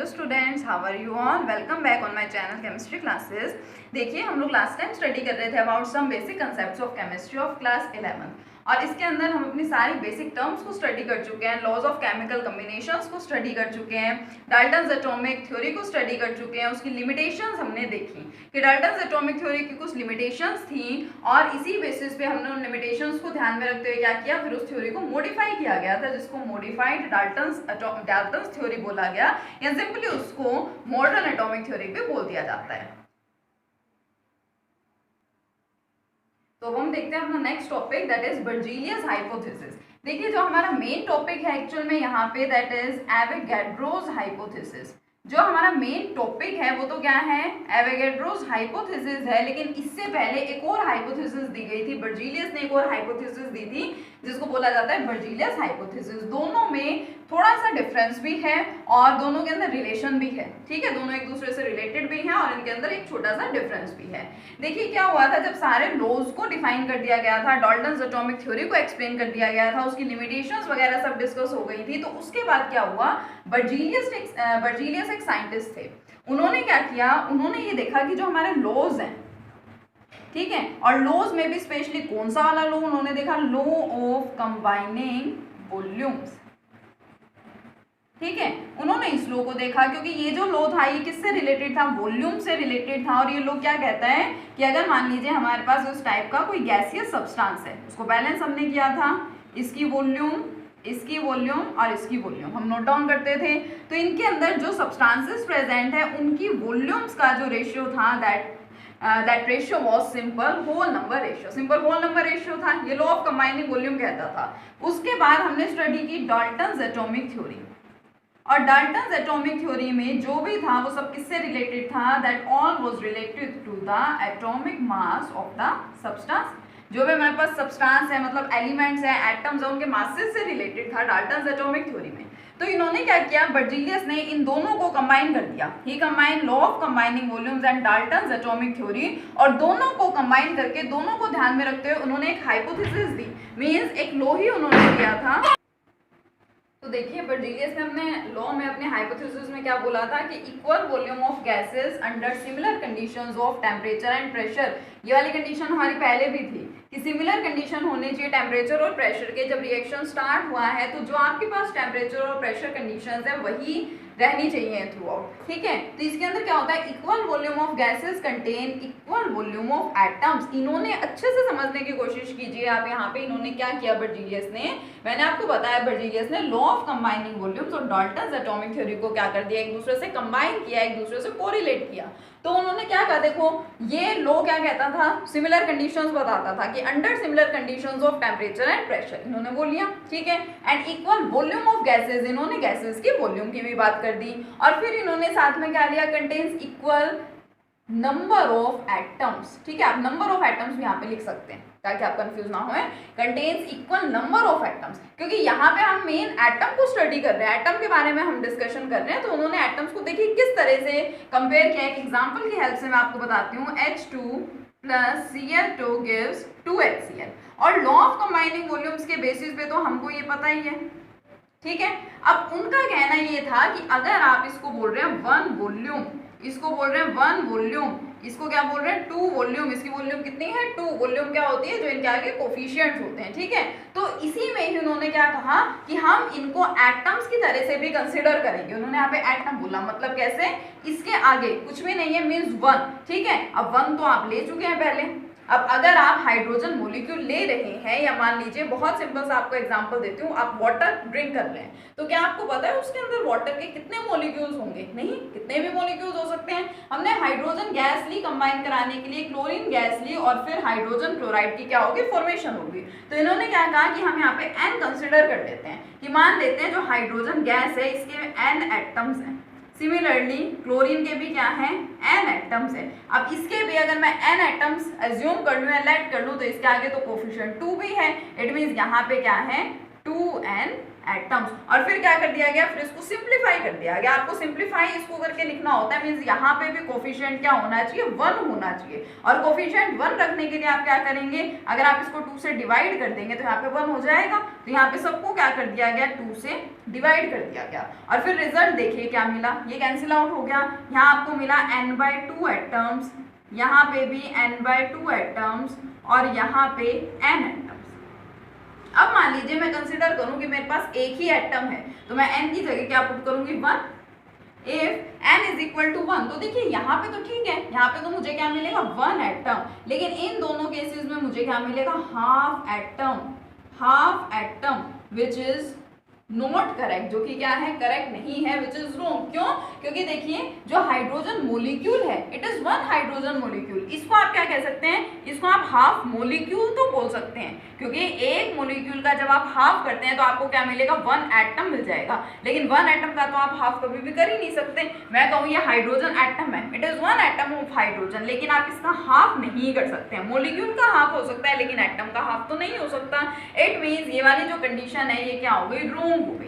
Hello students, how are you all. Welcome back on my channel chemistry classes. देखिए, हम लोग last time study कर रहे थे about some basic concepts of chemistry of class 11 और इसके अंदर हम अपनी सारी बेसिक टर्म्स को स्टडी कर चुके हैं, लॉज ऑफ केमिकल कॉम्बिनेशंस को स्टडी कर चुके हैं, डाल्टन्स एटॉमिक थ्योरी को स्टडी कर चुके हैं। उसकी लिमिटेशंस हमने देखी कि डाल्टन्स एटॉमिक थ्योरी की कुछ लिमिटेशंस थी और इसी बेसिस पे हमने उन लिमिटेशंस को ध्यान में रखते हुए क्या किया, फिर उस थ्योरी को मॉडिफाई किया गया था, जिसको मॉडिफाइड डाल्टन्स थ्योरी बोला गया या सिंपली उसको मॉडर्न एटॉमिक थ्योरी भी बोल दिया जाता है। तो हम देखते हैं अपना next topic, that is Berzelius hypothesis. देखिए, जो हमारा मेन टॉपिक है एक्चुअल में यहाँ पे, दैट इज एवोगैड्रोस हाइपोथेसिस। जो हमारा मेन टॉपिक है वो तो क्या है, एवोगैड्रोस हाइपोथेसिस है। लेकिन इससे पहले एक और हाइपोथेसिस दी गई थी, बर्जीलियस ने एक और हाइपोथेसिस दी थी जिसको बोला जाता है बर्जीलियस हाइपोथेसिस। दोनों में थोड़ा सा डिफरेंस भी है और दोनों के अंदर रिलेशन भी है, ठीक है, दोनों एक दूसरे से रिलेटेड भी हैं और इनके अंदर एक छोटा सा डिफरेंस भी है। देखिए, क्या हुआ था, जब सारे लॉज को डिफाइन कर दिया गया था, डाल्टन्स एटॉमिक थ्योरी को एक्सप्लेन कर दिया गया था, उसकी लिमिटेशंस वगैरह सब डिस्कस हो गई थी, तो उसके बाद क्या हुआ, बर्जीलियस एक साइंटिस्ट थे। उन्होंने क्या किया, उन्होंने ये देखा कि जो हमारे लॉज हैं, ठीक है, और लॉज में भी स्पेशली कौन सा वाला लॉ उन्होंने देखा, लॉ ऑफ कंबाइनिंग वॉल्यूम्स, ठीक है। उन्होंने इस लॉ को देखा क्योंकि ये जो लॉ था ये किससे रिलेटेड था, वॉल्यूम से रिलेटेड था। और ये लॉ क्या कहता है कि अगर मान लीजिए हमारे पास उस टाइप का कोई गैसियस सब्सटेंस है, उसको बैलेंस हमने किया था, इसकी वॉल्यूम, इसकी वॉल्यूम और इसकी वॉल्यूम हम नोट डाउन करते थे, तो इनके अंदर जो सब्सटेंसेस प्रेजेंट है उनकी वॉल्यूम्स का जो रेशियो था, that ratio was simple whole number ratio, simple whole number ratio था। ये लॉ ऑफ कंबाइनिंग वॉल्यूम कहता था। उसके बाद हमने स्टडी की डाल्टन्स एटॉमिक थ्योरी, और डाल्टन्स एटॉमिक थ्योरी में जो भी था वो सब किससे रिलेटेड था, that all was related to the atomic mass of the substance. जो भी हमारे पास सब्सटेंस है, मतलब एलिमेंट्स है, एटम्स है, उनके मासेस से रिलेटेड था डाल्टन्स एटॉमिक थ्योरी में। तो इन्होंने क्या किया, बर्जीलियस ने इन दोनों को कंबाइन कर दिया। ही combine law of combining volumes and Dalton's atomic theory, और दोनों को कंबाइन करके, दोनों को ध्यान में रखते हुए उन्होंने एक हाइपोथेसिस दी, मींस एक लॉ ही उन्होंने दिया था। तो देखिए, बर्जीलियस ने अपने लॉ में, अपने हाइपोथेसिस में क्या बोला था कि equal volume of gases under similar conditions of temperature and pressure. ये वाली कंडीशन हमारी पहले भी थी कि सिमिलर कंडीशन होनी चाहिए टेम्परेचर और प्रेशर के। जब रिएक्शन स्टार्ट हुआ है तो जो आपके पास टेम्परेचर और प्रेशर कंडीशंस है वही रहनी चाहिए थ्रू आउट, ठीक है। तो इसके अंदर क्या होता है, equal volume of gases contain equal volume of atoms. इन्होंने अच्छे से समझने की कोशिश कीजिए आप, यहाँ पे इन्होंने क्या किया बर्जीलियस ने, मैंने आपको बताया बर्जीलियस ने लॉ ऑफ कंबाइनिंग वॉल्यूम्स और डाल्टन्स एटॉमिक थ्योरी को क्या कर दिया, एक दूसरे से कंबाइन किया, एक दूसरे से कोरिलेट किया। तो उन्होंने क्या कहा, देखो ये लॉ क्या कहता था, सिमिलर कंडीशंस बताता था कि under similar conditions of temperature and pressure, इन्होंने बोल लिया, ठीक है, and equal volume of gases, इन्होंने गैसेस की वॉल्यूम की भी बात कर दी, और फिर इन्होंने साथ में क्या लिया, contains equal number of atoms, ठीक है। आप नंबर ऑफ एटम्स भी यहाँ पे लिख सकते हैं ताकि आप कंफ्यूज ना होए, contains equal number of atoms, क्योंकि यहाँ पे हम मेन एटम को स्टडी कर रहे हैं, एटम के बारे में हम डिस्कशन कर रहे हैं। तो उन्होंने एटम्स को देखिए किस तरह से कंपेयर किया, एक एग्जांपल की हेल्प से मैं आपको बताती हूँ। H2 + Cl2 gives 2HCl, और लॉ ऑफ कंबाइनिंग वॉल्यूम्स के बेसिस पे तो हमको ये पता ही है, ठीक है। अब उनका कहना ये था कि अगर आप इसको बोल रहे हैं 1 वॉल्यूम, इसको बोल रहे हैं 1 वॉल्यूम, इसको क्या बोल रहे हैं 2 वॉल्यूम, इसकी वॉल्यूम कितनी है 2, वॉल्यूम क्या होती है, जो इनके आगे कोफिशिएंट्स होते हैं, ठीक है। तो इसी में ही उन्होंने क्या कहा कि हम इनको एटम्स की तरह से भी कंसीडर करेंगे। उन्होंने यहाँ पे एटम बोला, मतलब कैसे, इसके आगे कुछ भी नहीं है, मीन्स 1, ठीक है। अब 1 तो आप ले चुके हैं पहले। अब अगर आप हाइड्रोजन मॉलिक्यूल ले रहे हैं, या मान लीजिए बहुत सिंपल सा आपको एग्जांपल देती हूँ, आप वाटर ड्रिंक कर रहे हैं, तो क्या आपको पता है उसके अंदर वाटर के कितने मॉलिक्यूल्स होंगे, नहीं, कितने भी मॉलिक्यूल्स हो सकते हैं। हमने हाइड्रोजन गैस ली कंबाइन कराने के लिए, क्लोरीन गैस ली, और फिर हाइड्रोजन क्लोराइड की क्या होगी, फॉर्मेशन होगी। तो इन्होंने क्या कहा कि हम यहाँ पे n कंसिडर कर लेते हैं, कि मान लेते हैं जो हाइड्रोजन गैस है इसके n एटम्स हैं, सिमिलरली क्लोरीन के भी क्या है, n एटम्स है। अब इसके भी अगर मैं n एटम्स एज्यूम कर लूँ या लेट कर लूँ, तो इसके आगे तो कोफिशिएंट 2 भी है, इट मीन्स यहाँ पे क्या है 2n एटम्स। और फिर क्या कर दिया गया, फिर इसको सिंप्लीफाई कर दिया गया। आपको सिंप्लीफाई इसको करके लिखना होता है, मींस यहाँ पे भी कोफिशिएंट क्या होना चाहिए, 1 होना चाहिए। और कोफिशिएंट 1 रखने के लिए आप क्या करेंगे, अगर आप इसको 2 से डिवाइड कर देंगे तो यहाँ पे 1 हो जाएगा। तो यहाँ पे सबको क्या कर दिया गया, 2 से डिवाइड कर दिया गया। और फिर रिजल्ट देखिए क्या मिला, ये कैंसिल आउट हो गया। यहाँ आपको मिला n/2 एटम्स, यहाँ पे भी n/2 एटम्स और यहाँ पे n एटम्स। अब मान लीजिए मैं कंसिडर करूं कि मेरे पास एक ही एटम है, तो मैं n की जगह क्या पुट करूंगी, 1। If n is equal to 1, तो देखिए यहाँ पे तो ठीक है, यहाँ पे तो मुझे क्या मिलेगा, 1 एटम। लेकिन इन दोनों केसेस में मुझे क्या मिलेगा, half atom which is not correct, जो कि क्या है, करेक्ट नहीं है, विच इज रॉन्ग। क्यों, क्योंकि देखिए जो हाइड्रोजन मोलिक्यूल है, इट इज 1 हाइड्रोजन मोलिक्यूल। इसको आप क्या कह सकते हैं, इसको आप हाफ मोलिक्यूल तो बोल सकते हैं, क्योंकि एक मोलिक्यूल का जब आप हाफ करते हैं तो आपको क्या मिलेगा, 1 एटम मिल जाएगा। लेकिन 1 एटम का तो आप हाफ कभी भी कर ही नहीं सकते। मैं कहूँ ये हाइड्रोजन एटम है, it is 1 atom of hydrogen, लेकिन आप इसका हाफ नहीं कर सकते हैं। मोलिक्यूल का हाफ हो सकता है लेकिन एटम का हाफ तो नहीं हो सकता। इट मीन्स ये वाली जो कंडीशन है ये क्या हो गई, रॉन्ग हो गई।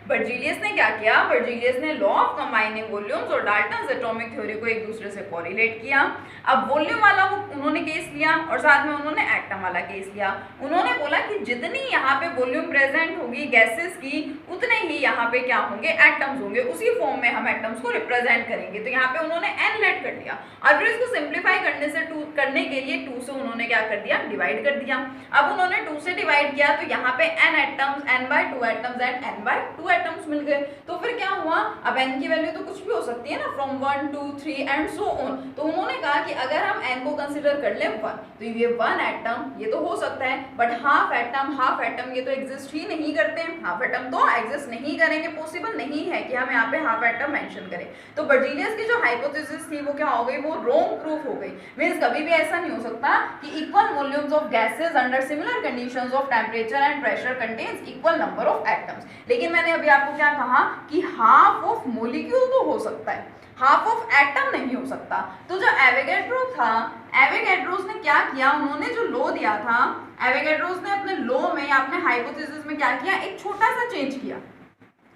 बर्जीलियस ने क्या किया, बर्जीलियस ने लॉ ऑफ कंबाइनिंग वॉल्यूम्स और डाल्टन्स एटॉमिक थ्योरी को एक दूसरे से कोरिलेट किया। अब वॉल्यूम वाला वो उन्होंने केस लिया और साथ में उन्होंने एटम वाला केस लिया। उन्होंने बोला कि जितनी यहाँ पे वॉल्यूम प्रेजेंट होगी गैसेस की, उतने ही यहाँ पे क्या होंगे, एटम्स होंगे। उसी फॉर्म में हम एटम्स को रिप्रेजेंट करेंगे। तो यहाँ पे उन्होंने n लेट कर दिया और फिर इसको सिंप्लीफाई करने के लिए 2 से उन्होंने क्या कर दिया, डिवाइड कर दिया। अब उन्होंने 2 से डिवाइड किया तो यहाँ पे n atoms, n/2 atoms and n/2 atoms मिल गए। तो फिर क्या हुआ, अब n की वैल्यू तो कुछ भी हो सकती है ना, फ्रॉम 1 2 3 एंड सो ऑन। तो उन्होंने कहा कि अगर हम n को कंसीडर कर ले 1, तो ये 1 एटम ये तो हो सकता है, बट हाफ एटम ये तो एग्जिस्ट ही नहीं करते हैं। हाफ एटम तो एग्जिस्ट नहीं करेंगे, पॉसिबल नहीं है कि हम यहाँ पे हाफ एटम मेंशन करें। तो बर्जीलियस की जो हाइपोथेसिस थी वो क्या हो गई, वो रॉन्ग प्रूफ हो गई। मींस कभी भी ऐसा नहीं हो सकता कि equal volumes of gases under similar conditions of temperature and pressure contains equal number of atoms. लेकिन मैंने अभी आपको क्या कहा कि हाफ ऑफ मोलिक्यूल तो हो सकता है, हाफ ऑफ एटम नहीं हो सकता। तो जो एवोगैड्रो था, एवोगैड्रोस ने क्या किया, उन्होंने जो लॉ दिया था, एवोगैड्रोस ने अपने लॉ में या अपने हाइपोथेसिस में क्या किया, एक छोटा सा चेंज किया।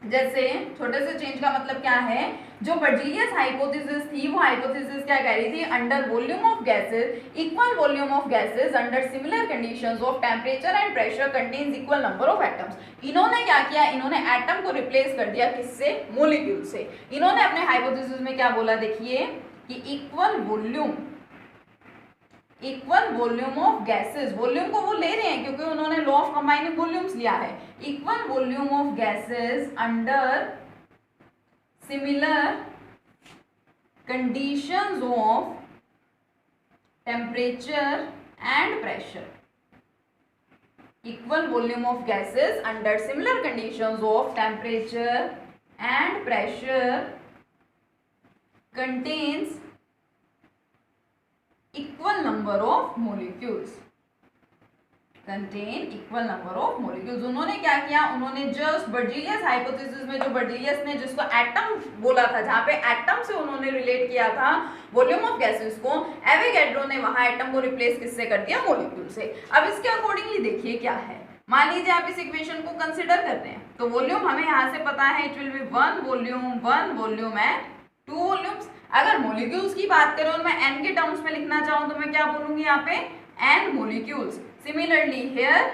जैसे छोटे से चेंज का मतलब क्या है, जो बर्जीलियस हाइपोथेसिस थी वो हाइपोथेसिस क्या कह रही थी, under volume of gases, equal volume of gases under similar conditions of temperature and pressure contains equal number of atoms. इन्होंने क्या किया, इन्होंने एटम को रिप्लेस कर दिया किससे, मोलिक्यूल से। इन्होंने अपने हाइपोथेसिस में क्या बोला, देखिए कि equal volume of gases, volume को वो ले रहे हैं क्योंकि उन्होंने लॉ ऑफ कंबाइनिंग वॉल्यूम्स लिया है। Equal volume of gases under similar conditions of temperature and pressure. Equal volume of gases under similar conditions of temperature and pressure contains equal number of molecules, contain equal number of molecules। उन्होंने क्या किया, उन्होंने just Berzelius hypothesis में, जो Berzelius ने जिसको atom बोला था, जहां पे एटम से उन्होंने रिलेट किया था वॉल्यूम ऑफ गैसेस को, एवोगैड्रो ने वहां एटम को रिप्लेस किससे कर दिया, मोलिक्यूल से। अब इसके अकॉर्डिंगली देखिए क्या है, मान लीजिए आप इस इक्वेशन को कंसिडर करते हैं तो वॉल्यूम हमें यहाँ से पता है, it will be 1 volume and 2 volumes. अगर मॉलिक्यूल्स की बात करें और मैं n के टर्म्स में लिखना चाहूं तो मैं क्या बोलूंगी यहाँ पे, n molecules. Similarly here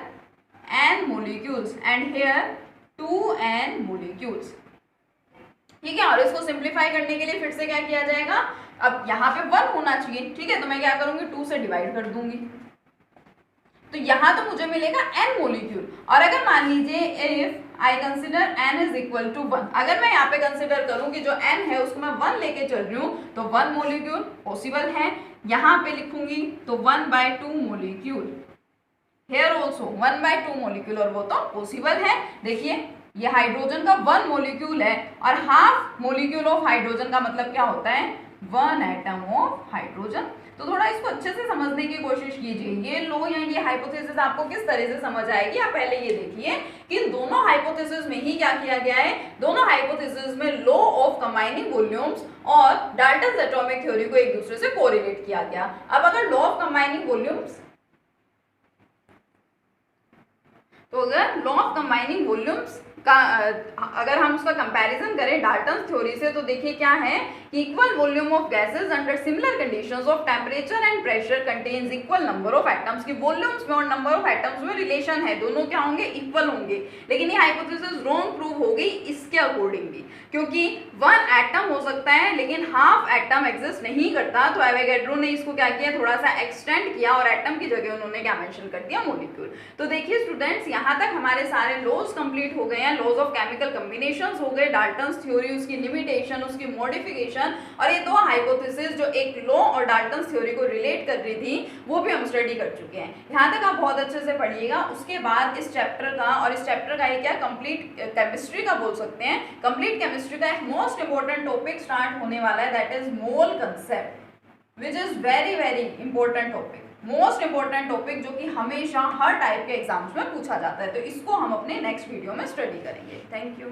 n molecules and here 2n molecules. ठीक है, और इसको सिंप्लीफाई करने के लिए फिर से क्या किया जाएगा, अब यहाँ पे 1 होना चाहिए, ठीक है, तो मैं क्या करूंगी, 2 से डिवाइड कर दूंगी, तो यहाँ तो मुझे मिलेगा n मॉलिक्यूल। और अगर मान लीजिए if I consider n is equal to 1, अगर मैं यहाँ पे कंसिडर करूँ कि जो n है उसको मैं 1 लेके चल रही हूँ तो 1 मॉलिक्यूल पॉसिबल है। यहाँ पे लिखूंगी तो 1/2 मॉलिक्यूल, हेयर ऑल्सो 1/2 मॉलिक्यूल, और वो तो पॉसिबल है। देखिए ये हाइड्रोजन का 1 मॉलिक्यूल है और हाफ मॉलिक्यूल ऑफ हाइड्रोजन का मतलब क्या होता है, 1 एटम ऑफ हाइड्रोजन। तो थोड़ा इसको अच्छे से समझने की कोशिश कीजिए, ये लो या ये हाइपोथेसिस आपको किस तरह से समझ आएगी। आप पहले ये देखिए कि दोनों हाइपोथेसिस में ही क्या किया गया है, दोनों हाइपोथेसिस में लॉ ऑफ कंबाइनिंग वॉल्यूम्स और डाल्टन्स एटॉमिक थ्योरी को एक दूसरे से कोरिलेट किया गया। अब अगर लॉ ऑफ कंबाइनिंग वॉल्यूम्स, तो अगर लॉ ऑफ कंबाइनिंग वॉल्यूम्स अगर हम उसका कंपैरिजन करें डाल्टन थ्योरी से तो देखिए क्या है कि equal volume of gases under similar conditions of temperature and pressure contains equal number of atoms की वॉल्यूम्स में और नंबर ऑफ एटम्स में रिलेशन है, दोनों क्या होंगे इक्वल होंगे। लेकिन ये हाइपोथेसिस रॉन्ग प्रूव हो गई इसके अकॉर्डिंगली, क्योंकि वन एटम हो सकता है लेकिन हाफ एटम एग्जिस्ट नहीं करता। तो एवोगैड्रो ने इसको क्या किया, थोड़ा सा एक्सटेंड किया और एटम की जगह उन्होंने क्या मेंशन कर दिया, मॉलिक्यूल। तो देखिए स्टूडेंट्स यहाँ तक हमारे सारे लॉज कंप्लीट हो गए हैं, लॉज ऑफ केमिकल कॉम्बिनेशंस हो गए, डाल्टन्स थ्योरी, उसकी लिमिटेशन, उसकी मॉडिफिकेशन, और ये दो हाइपोथेसिस जो एक लॉ और डाल्टन्स थ्योरी को रिलेट कर रही थी वो भी हम स्टडी कर चुके हैं। यहाँ तक आप बहुत अच्छे से पढ़िएगा। उसके बाद इस चैप्टर का, और इस चैप्टर का ये क्या कंप्लीट केमिस्ट्री का बोल सकते हैं, कंप्लीट केमिस्ट्री का एक मोस्ट इंपॉर्टेंट टॉपिक स्टार्ट होने वाला है, that is mole concept, which is very very important topic, most important topic जो कि हमेशा हर टाइप के एग्जाम्स में पूछा जाता है। तो इसको हम अपने नेक्स्ट वीडियो में स्टडी करेंगे। Thank you.